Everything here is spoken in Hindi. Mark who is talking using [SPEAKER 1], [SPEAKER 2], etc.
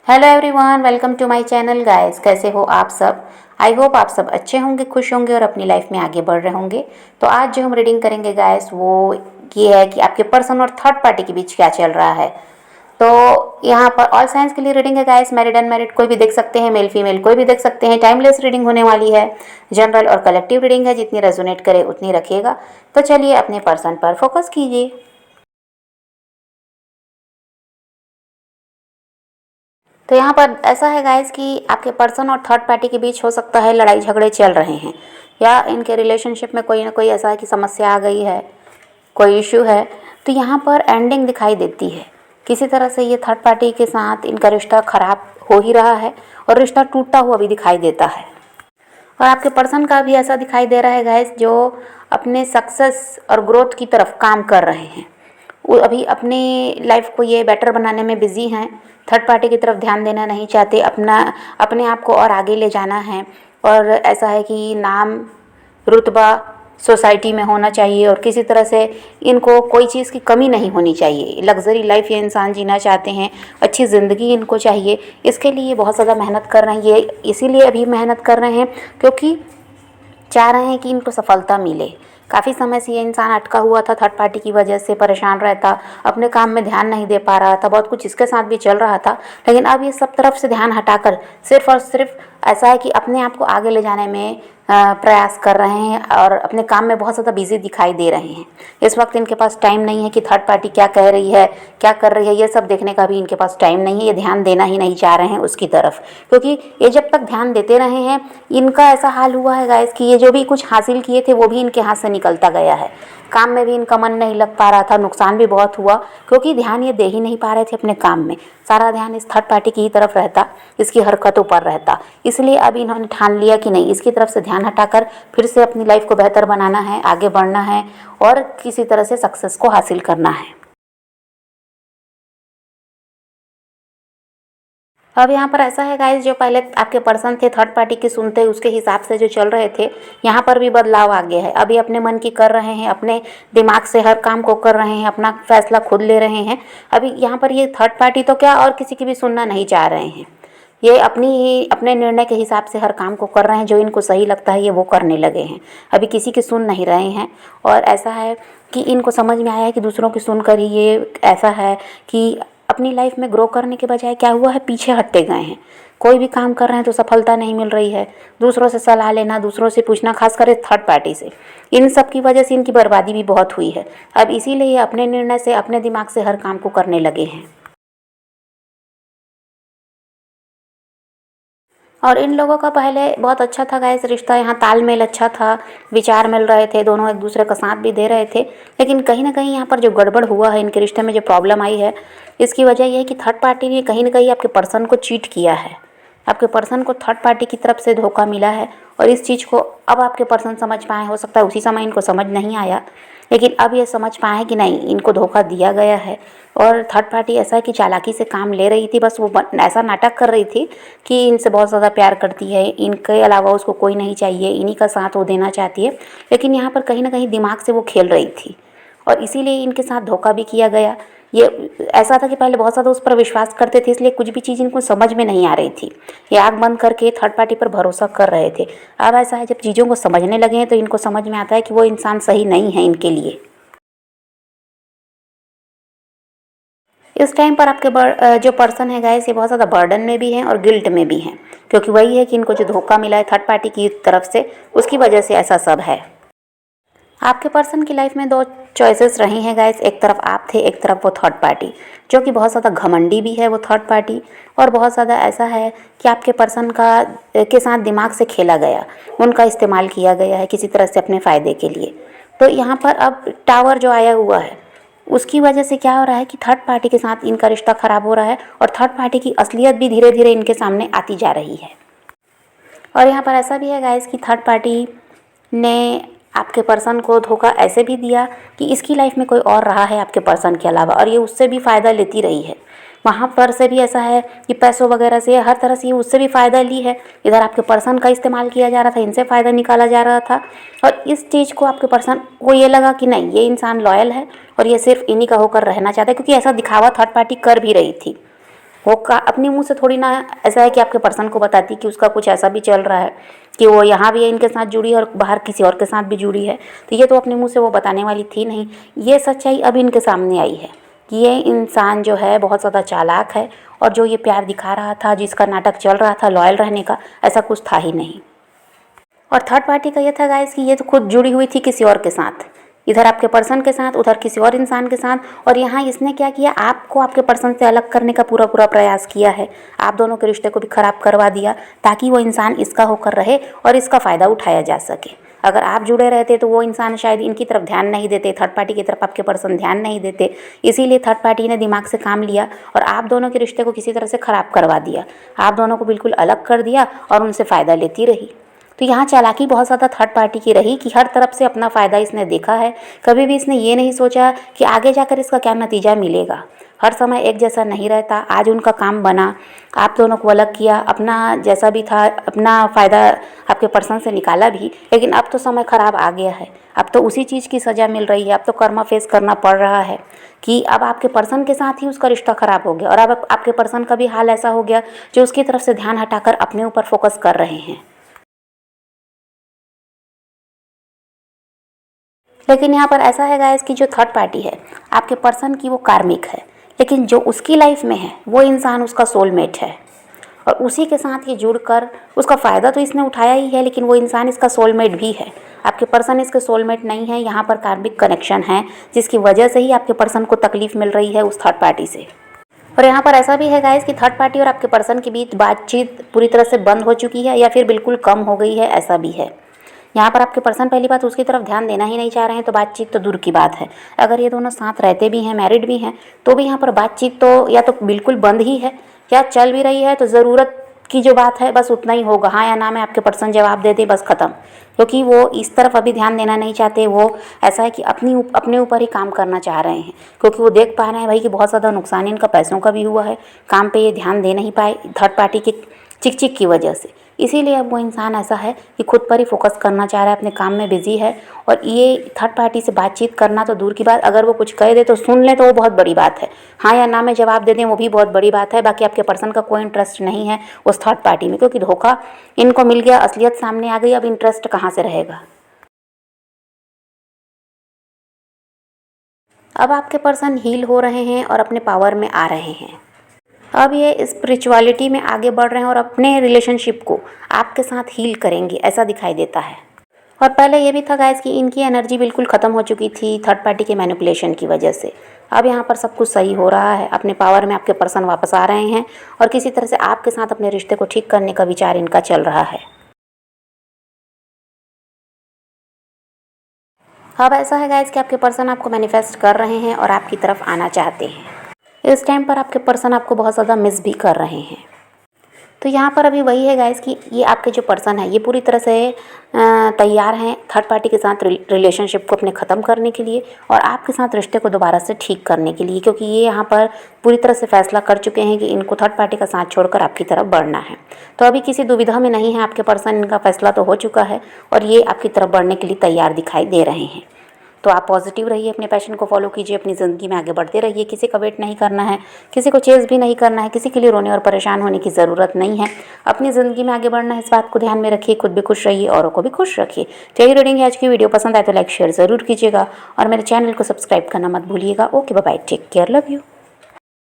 [SPEAKER 1] Hello everyone, welcome to my channel guys. कैसे हो आप सब? आई होप आप सब अच्छे होंगे, खुश होंगे और अपनी लाइफ में आगे बढ़ रहे होंगे। तो आज जो हम रीडिंग करेंगे गाइस वो ये है कि आपके पर्सन और थर्ड पार्टी के बीच क्या चल रहा है। तो यहाँ पर ऑल साइंस के लिए रीडिंग है गाइस। मैरिड अनमैरिड कोई भी देख सकते हैं, मेल फीमेल कोई भी देख सकते हैं। टाइमलेस रीडिंग होने वाली है। जनरल और कलेक्टिव रीडिंग है, जितनी रेजोनेट करे उतनी रखिएगा। तो चलिए अपने पर्सन पर फोकस कीजिए। तो यहाँ पर ऐसा है गाइस कि आपके पर्सन और थर्ड पार्टी के बीच हो सकता है लड़ाई झगड़े चल रहे हैं, या इनके रिलेशनशिप में कोई ना कोई ऐसा है कि समस्या आ गई है, कोई इशू है। तो यहाँ पर एंडिंग दिखाई देती है। किसी तरह से ये थर्ड पार्टी के साथ इनका रिश्ता खराब हो ही रहा है और रिश्ता टूटता हुआ भी दिखाई देता है। और आपके पर्सन का भी ऐसा दिखाई दे रहा है गाइस, जो अपने सक्सेस और ग्रोथ की तरफ काम कर रहे हैं। वो अभी अपनी लाइफ को ये बेटर बनाने में बिजी हैं। थर्ड पार्टी की तरफ ध्यान देना नहीं चाहते, अपने आप को और आगे ले जाना है। और ऐसा है कि नाम रुतबा सोसाइटी में होना चाहिए और किसी तरह से इनको कोई चीज़ की कमी नहीं होनी चाहिए। लग्जरी लाइफ ये इंसान जीना चाहते हैं, अच्छी ज़िंदगी इनको चाहिए। इसके लिए बहुत ज़्यादा मेहनत कर रहे हैं। ये इसीलिए अभी मेहनत कर रहे हैं क्योंकि चाह रहे हैं कि इनको सफलता मिले। काफ़ी समय से ये इंसान अटका हुआ था, थर्ड पार्टी की वजह से परेशान रहता, अपने काम में ध्यान नहीं दे पा रहा था, बहुत कुछ इसके साथ भी चल रहा था। लेकिन अब ये सब तरफ से ध्यान हटाकर सिर्फ और सिर्फ ऐसा है कि अपने आप को आगे ले जाने में प्रयास कर रहे हैं और अपने काम में बहुत ज़्यादा बिजी दिखाई दे रहे हैं। इस वक्त इनके पास टाइम नहीं है कि थर्ड पार्टी क्या कह रही है, क्या कर रही है, ये सब देखने का भी इनके पास टाइम नहीं है। ये ध्यान देना ही नहीं चाह रहे हैं उसकी तरफ, क्योंकि ये जब तक ध्यान देते रहे हैं इनका ऐसा हाल हुआ है गाइस कि ये जो भी कुछ हासिल किए थे वो भी इनके हाथ से निकलता गया है। काम में भी इनका मन नहीं लग पा रहा था, नुकसान भी बहुत हुआ क्योंकि ध्यान ये दे ही नहीं पा रहे थे अपने काम में। सारा ध्यान इस थर्ड पार्टी की ही तरफ रहता, इसकी हरकतों पर रहता। इसलिए अब इन्होंने ठान लिया कि नहीं, इसकी तरफ से ध्यान हटाकर फिर से अपनी लाइफ को बेहतर बनाना है, आगे बढ़ना है और किसी तरह से सक्सेस को हासिल करना है। अब यहाँ पर ऐसा है गाइस, जो पहले आपके पर्सन थे थर्ड पार्टी की सुनते उसके हिसाब से जो चल रहे थे, यहाँ पर भी बदलाव आ गया है। अभी अपने मन की कर रहे हैं, अपने दिमाग से हर काम को कर रहे हैं, अपना फैसला खुद ले रहे हैं। अभी यहाँ पर ये थर्ड पार्टी तो क्या और किसी की भी सुनना नहीं चाह रहे हैं। ये अपने निर्णय के हिसाब से हर काम को कर रहे हैं, जो इनको सही लगता है ये वो करने लगे हैं। अभी किसी की सुन नहीं रहे हैं। और ऐसा है कि इनको समझ में आया है कि दूसरों की सुनकर ही ये ऐसा है कि अपनी लाइफ में ग्रो करने के बजाय क्या हुआ है, पीछे हटते गए हैं। कोई भी काम कर रहे हैं तो सफलता नहीं मिल रही है। दूसरों से सलाह लेना, दूसरों से पूछना, खास कर थर्ड पार्टी से, इन सब की वजह से इनकी बर्बादी भी बहुत हुई है। अब इसीलिए ये अपने निर्णय से, अपने दिमाग से हर काम को करने लगे हैं। और इन लोगों का पहले बहुत अच्छा था गाइस रिश्ता, यहाँ तालमेल अच्छा था, विचार मिल रहे थे, दोनों एक दूसरे का साथ भी दे रहे थे। लेकिन कहीं ना कहीं यहाँ पर जो गड़बड़ हुआ है, इनके रिश्ते में जो प्रॉब्लम आई है, इसकी वजह यह है कि थर्ड पार्टी ने कहीं ना कहीं आपके पर्सन को चीट किया है। आपके पर्सन को थर्ड पार्टी की तरफ से धोखा मिला है और इस चीज़ को अब आपके पर्सन समझ पाए। हो सकता है उसी समय इनको समझ नहीं आया, लेकिन अब ये समझ पाए कि नहीं, इनको धोखा दिया गया है। और थर्ड पार्टी ऐसा है कि चालाकी से काम ले रही थी, बस वो ऐसा नाटक कर रही थी कि इनसे बहुत ज़्यादा प्यार करती है, इनके अलावा उसको कोई नहीं चाहिए, इन्हीं का साथ वो देना चाहती है। लेकिन यहाँ पर कहीं ना कहीं दिमाग से वो खेल रही थी और इसीलिए इनके साथ धोखा भी किया गया। ये ऐसा था कि पहले बहुत ज़्यादा उस पर विश्वास करते थे, इसलिए कुछ भी चीज़ इनको समझ में नहीं आ रही थी। ये आँख बंद करके थर्ड पार्टी पर भरोसा कर रहे थे। अब ऐसा है, जब चीज़ों को समझने लगे हैं तो इनको समझ में आता है कि वो इंसान सही नहीं है इनके लिए। इस टाइम पर आपके जो पर्सन है गाइस, ये बहुत ज़्यादा बर्डन में भी हैं और गिल्ट में भी हैं, क्योंकि वही है कि इनको जो धोखा मिला है थर्ड पार्टी की तरफ से, उसकी वजह से ऐसा सब है। आपके पर्सन की लाइफ में दो चॉइसेस रही हैं गाइस, एक तरफ आप थे, एक तरफ वो थर्ड पार्टी, जो कि बहुत ज़्यादा घमंडी भी है वो थर्ड पार्टी। और बहुत ज़्यादा ऐसा है कि आपके पर्सन का के साथ दिमाग से खेला गया, उनका इस्तेमाल किया गया है किसी तरह से अपने फ़ायदे के लिए। तो यहाँ पर अब टावर जो आया हुआ है, उसकी वजह से क्या हो रहा है कि थर्ड पार्टी के साथ इनका रिश्ता ख़राब हो रहा है और थर्ड पार्टी की असलियत भी धीरे धीरे इनके सामने आती जा रही है। और यहाँ पर ऐसा भी है गाइस कि थर्ड पार्टी ने आपके पर्सन को धोखा ऐसे भी दिया कि इसकी लाइफ में कोई और रहा है आपके पर्सन के अलावा, और ये उससे भी फ़ायदा लेती रही है। वहाँ पर से भी ऐसा है कि पैसों वगैरह से, हर तरह से ये उससे भी फ़ायदा ली है। इधर आपके पर्सन का इस्तेमाल किया जा रहा था, इनसे फ़ायदा निकाला जा रहा था। और इस चीज़ को आपके पर्सन को ये लगा कि नहीं, ये इंसान लॉयल है और ये सिर्फ इन्हीं का होकर रहना चाहता है, क्योंकि ऐसा दिखावा थर्ड पार्टी कर भी रही थी। वो अपने मुंह से थोड़ी ना ऐसा है कि आपके पर्सन को बताती कि उसका कुछ ऐसा भी चल रहा है कि वो यहाँ भी है इनके साथ जुड़ी है और बाहर किसी और के साथ भी जुड़ी है। तो ये तो अपने मुंह से वो बताने वाली थी नहीं। ये सच्चाई अब इनके सामने आई है कि ये इंसान जो है बहुत ज़्यादा चालाक है, और जो ये प्यार दिखा रहा था, जिसका नाटक चल रहा था लॉयल रहने का, ऐसा कुछ था ही नहीं। और थर्ड पार्टी का ये था गाइस कि ये तो खुद जुड़ी हुई थी किसी और के साथ, इधर आपके पर्सन के साथ, उधर किसी और इंसान के साथ। और यहाँ इसने क्या किया, आपको आपके पर्सन से अलग करने का पूरा पूरा प्रयास किया है। आप दोनों के रिश्ते को भी खराब करवा दिया ताकि वो इंसान इसका होकर रहे और इसका फ़ायदा उठाया जा सके। अगर आप जुड़े रहते तो वो इंसान शायद इनकी तरफ ध्यान नहीं देते, थर्ड पार्टी की तरफ आपके पर्सन ध्यान नहीं देते। इसीलिए थर्ड पार्टी ने दिमाग से काम लिया और आप दोनों के रिश्ते को किसी तरह से ख़राब करवा दिया। आप दोनों को बिल्कुल अलग कर दिया और उनसे फ़ायदा लेती रही। तो यहाँ चालाकी बहुत ज़्यादा थर्ड पार्टी की रही कि हर तरफ से अपना फ़ायदा इसने देखा है। कभी भी इसने ये नहीं सोचा कि आगे जाकर इसका क्या नतीजा मिलेगा। हर समय एक जैसा नहीं रहता। आज उनका काम बना, आप दोनों को अलग किया, अपना जैसा भी था अपना फ़ायदा आपके पर्सन से निकाला भी, लेकिन अब तो समय ख़राब आ गया है। अब तो उसी चीज़ की सज़ा मिल रही है। अब तो कर्मा फेस करना पड़ रहा है कि अब आपके पर्सन के साथ ही उसका रिश्ता ख़राब हो गया और अब आपके पर्सन का भी हाल ऐसा हो गया जो उसकी तरफ से ध्यान हटाकर अपने ऊपर फोकस कर रहे हैं। लेकिन यहाँ पर ऐसा है गाइस कि जो थर्ड पार्टी है आपके पर्सन की वो कार्मिक है, लेकिन जो उसकी लाइफ में है वो इंसान उसका सोलमेट है। और उसी के साथ ये जुड़कर उसका फ़ायदा तो इसने उठाया ही है, लेकिन वो इंसान इसका सोलमेट भी है। आपके पर्सन इसके सोलमेट नहीं है। यहाँ पर कार्मिक कनेक्शन है जिसकी वजह से ही आपके पर्सन को तकलीफ मिल रही है उस थर्ड पार्टी से। और यहाँ पर ऐसा भी है गाइस कि थर्ड पार्टी और आपके पर्सन के बीच बातचीत पूरी तरह से बंद हो चुकी है या फिर बिल्कुल कम हो गई है, ऐसा भी है। यहाँ पर आपके पर्सन पहली बात उसकी तरफ ध्यान देना ही नहीं चाह रहे हैं, तो बातचीत तो दूर की बात है। अगर ये दोनों साथ रहते भी हैं, मैरिड भी हैं, तो भी यहाँ पर बातचीत तो या तो बिल्कुल बंद ही है या चल भी रही है तो ज़रूरत की जो बात है बस उतना ही होगा, हाँ या ना में आपके पर्सन जवाब दे दे, बस ख़त्म। क्योंकि वो इस तरफ अभी ध्यान देना नहीं चाहते। वो ऐसा है कि अपने ऊपर ही काम करना चाह रहे हैं, क्योंकि वो देख पा रहे हैं भाई कि बहुत ज़्यादा नुकसान इनका पैसों का भी हुआ है। काम पे ये ध्यान दे नहीं पाए थर्ड पार्टी की चिक चिक की वजह से। इसीलिए अब वो इंसान ऐसा है कि खुद पर ही फोकस करना चाह रहा है, अपने काम में बिजी है। और ये थर्ड पार्टी से बातचीत करना तो दूर की बात, अगर वो कुछ कह दे तो सुन ले तो वो बहुत बड़ी बात है। हाँ या ना में जवाब दे दें वो भी बहुत बड़ी बात है। बाकी आपके पर्सन का कोई इंटरेस्ट नहीं है उस थर्ड पार्टी में, क्योंकि धोखा इनको मिल गया, असलियत सामने आ गई। अब इंटरेस्ट कहाँ से रहेगा। अब आपके पर्सन हील हो रहे हैं और अपने पावर में आ रहे हैं। अब ये स्पिरिचुअलिटी में आगे बढ़ रहे हैं और अपने रिलेशनशिप को आपके साथ हील करेंगे, ऐसा दिखाई देता है। और पहले ये भी था गाइस कि इनकी एनर्जी बिल्कुल ख़त्म हो चुकी थी थर्ड पार्टी के मैनिपुलेशन की वजह से। अब यहाँ पर सब कुछ सही हो रहा है, अपने पावर में आपके पर्सन वापस आ रहे हैं और किसी तरह से आपके साथ अपने रिश्ते को ठीक करने का विचार इनका चल रहा है। अब ऐसा है गाइस कि आपके पर्सन आपको मैनिफेस्ट कर रहे हैं और आपकी तरफ आना चाहते हैं। इस टाइम पर आपके पर्सन आपको बहुत ज़्यादा मिस भी कर रहे हैं। तो यहाँ पर अभी वही है गाइस कि ये आपके जो पर्सन है ये पूरी तरह से तैयार हैं थर्ड पार्टी के साथ रिलेशनशिप को अपने ख़त्म करने के लिए और आपके साथ रिश्ते को दोबारा से ठीक करने के लिए, क्योंकि ये यहाँ पर पूरी तरह से फैसला कर चुके हैं कि इनको थर्ड पार्टी का साथ छोड़कर आपकी तरफ बढ़ना है। तो अभी किसी दुविधा में नहीं है आपके पर्सन, इनका फैसला तो हो चुका है और ये आपकी तरफ बढ़ने के लिए तैयार दिखाई दे रहे हैं। तो आप पॉजिटिव रहिए, अपने पैशन को फॉलो कीजिए, अपनी ज़िंदगी में आगे बढ़ते रहिए। किसी का वेट नहीं करना है, किसी को चेज़ भी नहीं करना है, किसी के लिए रोने और परेशान होने की ज़रूरत नहीं है। अपनी ज़िंदगी में आगे बढ़ना है, इस बात को ध्यान में रखिए। खुद भी खुश रहिए, औरों को भी खुश रखिए। तो यही रीडिंग है आज की। वीडियो पसंद आए तो लाइक शेयर ज़रूर कीजिएगा और मेरे चैनल को सब्सक्राइब करना मत भूलिएगा। Okay bye, take care, love you.